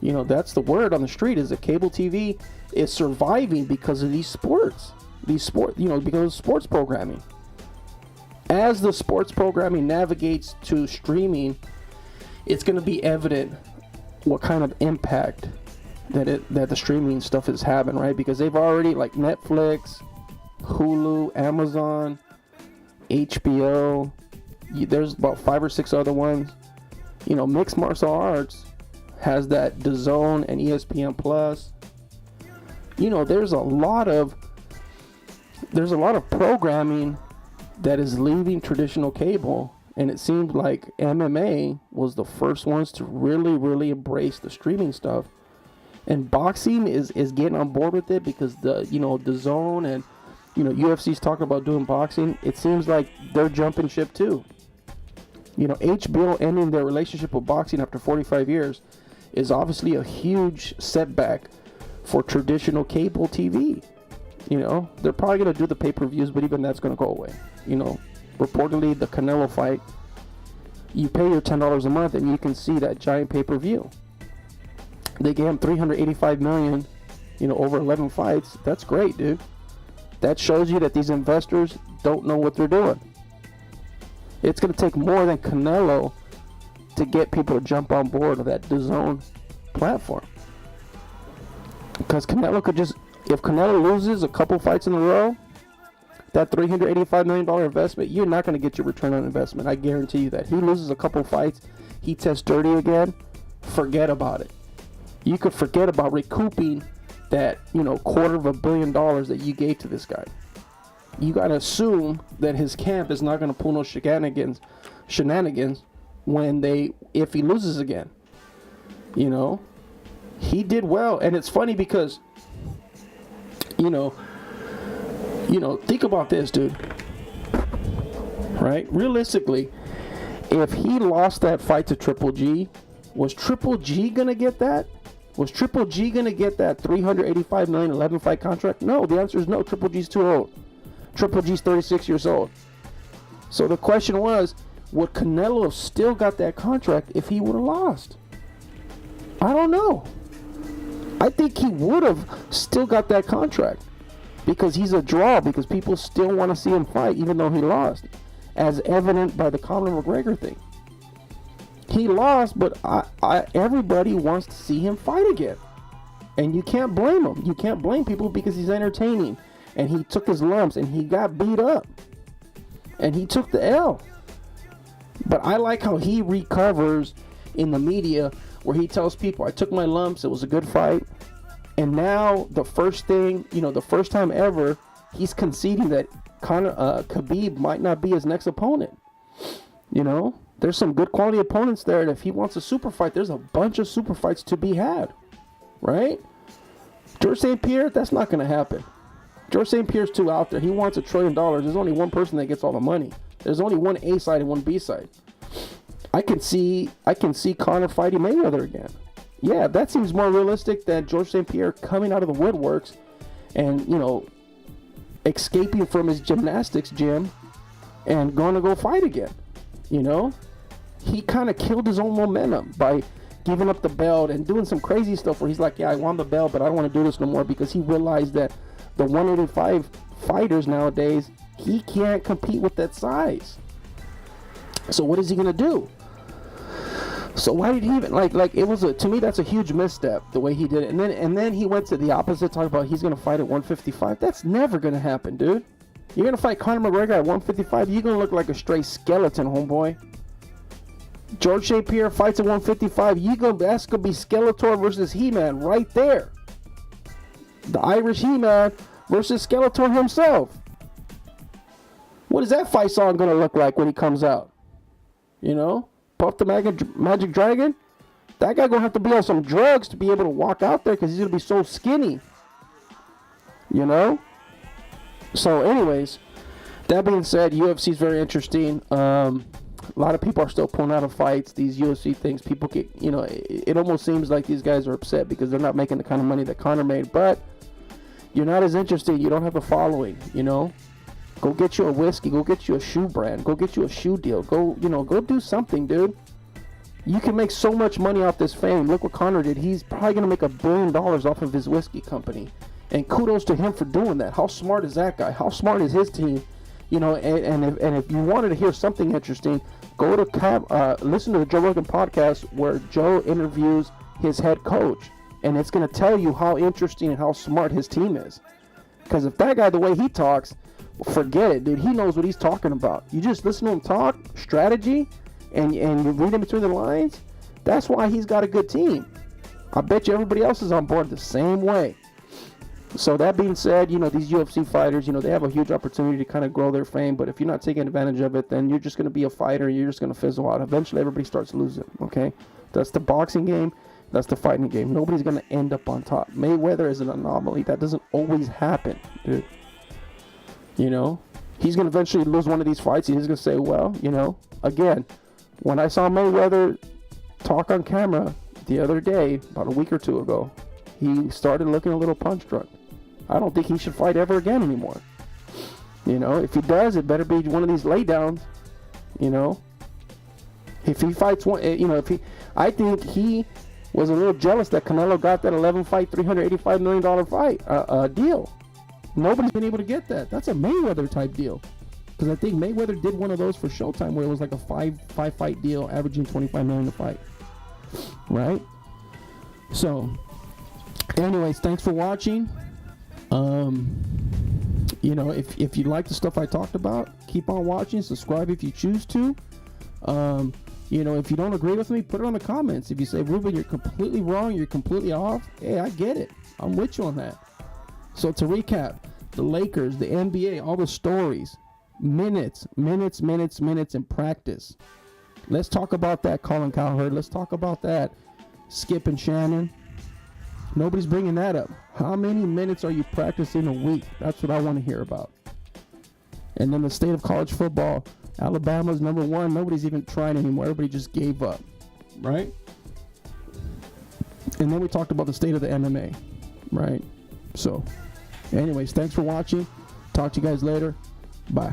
You know, that's the word on the street, is that cable TV is surviving because of these sports. You know, because of sports programming. As the sports programming navigates to streaming, it's going to be evident what kind of impact that the streaming stuff is having, right? Because they've already, like Netflix, Hulu, Amazon, HBO, there's about 5 or 6 other ones. You know, Mixed Martial Arts has that DAZN and ESPN Plus. You know, there's a lot of programming that is leaving traditional cable, and it seemed like MMA was the first ones to really embrace the streaming stuff. And boxing is getting on board with it because the zone and UFC's talking about doing boxing. It seems like they're jumping ship too. You know, HBO ending their relationship with boxing after 45 years is obviously a huge setback for traditional cable TV. You know, they're probably going to do the pay-per-views, but even that's going to go away. You know, reportedly the Canelo fight, you pay your $10 a month and you can see that giant pay-per-view. They gave him $385 million, over 11 fights. That's great, dude. That shows you that these investors don't know what they're doing. It's going to take more than Canelo to get people to jump on board with that DAZN platform. Because Canelo could just, if Canelo loses a couple fights in a row, that $385 million investment, you're not going to get your return on investment. I guarantee you that. He loses a couple fights, he tests dirty again, forget about it. You could forget about recouping that, $250 million that you gave to this guy. You got to assume that his camp is not going to pull no shenanigans if he loses again. He did well. And it's funny because, think about this, dude. Right? Realistically, if he lost that fight to Triple G, was Triple G going to get that? Was Triple G going to get that $385 million 11 fight contract? No, the answer is no. Triple G's too old. Triple G's 36 years old. So the question was, would Canelo have still got that contract if he would have lost? I don't know. I think he would have still got that contract because he's a draw, because people still want to see him fight even though he lost, as evident by the Conor McGregor thing. He lost, but everybody wants to see him fight again. And you can't blame him. You can't blame people because he's entertaining. And he took his lumps and he got beat up. And he took the L. But I like how he recovers in the media where he tells people, I took my lumps, it was a good fight. And now the first time ever, he's conceding that Khabib might not be his next opponent. There's some good quality opponents there, and if he wants a super fight, there's a bunch of super fights to be had, right? George St. Pierre, that's not going to happen. George St. Pierre's too out there. He wants $1 trillion. There's only one person that gets all the money. There's only one A side and one B side. I can see Conor fighting Mayweather again. Yeah, that seems more realistic than George St. Pierre coming out of the woodworks and, escaping from his gymnastics gym and going to go fight again. He kind of killed his own momentum by giving up the belt and doing some crazy stuff where he's like, yeah, I won the belt, but I don't want to do this no more, because he realized that the 185 fighters nowadays, he can't compete with that size. So what is he going to do? So why did he even, to me, that's a huge misstep, the way he did it. And then he went to the opposite, talking about he's going to fight at 155. That's never going to happen, dude. You're going to fight Conor McGregor at 155, you're going to look like a straight skeleton, homeboy. George St. Pierre fights at 155, that's going to be Skeletor versus He-Man right there. The Irish He-Man versus Skeletor himself. What is that fight song going to look like when he comes out? Puff the Magic Dragon? That guy going to have to be on some drugs to be able to walk out there, because he's going to be so skinny. So anyways, that being said, UFC is very interesting. A lot of people are still pulling out of fights, these UFC things. People get, it almost seems like these guys are upset because they're not making the kind of money that Conor made. But you're not as interested. You don't have a following, Go get you a whiskey. Go get you a shoe brand. Go get you a shoe deal. Go do something, dude. You can make so much money off this fame. Look what Conor did. He's probably going to make $1 billion off of his whiskey company. And kudos to him for doing that. How smart is that guy? How smart is his team? You know, and if you wanted to hear something interesting, go to listen to the Joe Rogan podcast where Joe interviews his head coach. And it's going to tell you how interesting and how smart his team is. Because if that guy, the way he talks, forget it, dude. He knows what he's talking about. You just listen to him talk, strategy, and you read in between the lines. That's why he's got a good team. I bet you everybody else is on board the same way. So that being said, you know, these UFC fighters, you know, they have a huge opportunity to kind of grow their fame. But if you're not taking advantage of it, then you're just going to be a fighter. You're just going to fizzle out. Eventually, everybody starts losing, okay? That's the boxing game. That's the fighting game. Nobody's going to end up on top. Mayweather is an anomaly. That doesn't always happen, dude. You know? He's going to eventually lose one of these fights. And he's going to say, well, you know, again, when I saw Mayweather talk on camera the other day, about a week or two ago, he started looking a little punch drunk. I don't think he should fight ever again anymore. You know, if he does, it better be one of these laydowns. You know, if he fights one, you know, I think he was a little jealous that Canelo got that 11-fight, $385 million fight deal. Nobody's been able to get that. That's a Mayweather type deal. Because I think Mayweather did one of those for Showtime where it was like a five fight deal, averaging $25 million a fight. Right? So, anyways, thanks for watching. You know, if you like the stuff I talked about, keep on watching. Subscribe if you choose to. You know, if you don't agree with me, put it on the comments. If you say, Reuben, you're completely wrong, you're completely off, hey, I get it. I'm with you on that. So to recap, the Lakers, the NBA, all the stories, minutes in practice. Let's talk about that, Colin Cowherd. Let's talk about that, Skip and Shannon. Nobody's bringing that up. How many minutes are you practicing a week? That's what I want to hear about. And then the state of college football. Alabama's number one. Nobody's even trying anymore. Everybody just gave up. Right? And then we talked about the state of the MMA. Right? So, anyways, thanks for watching. Talk to you guys later. Bye.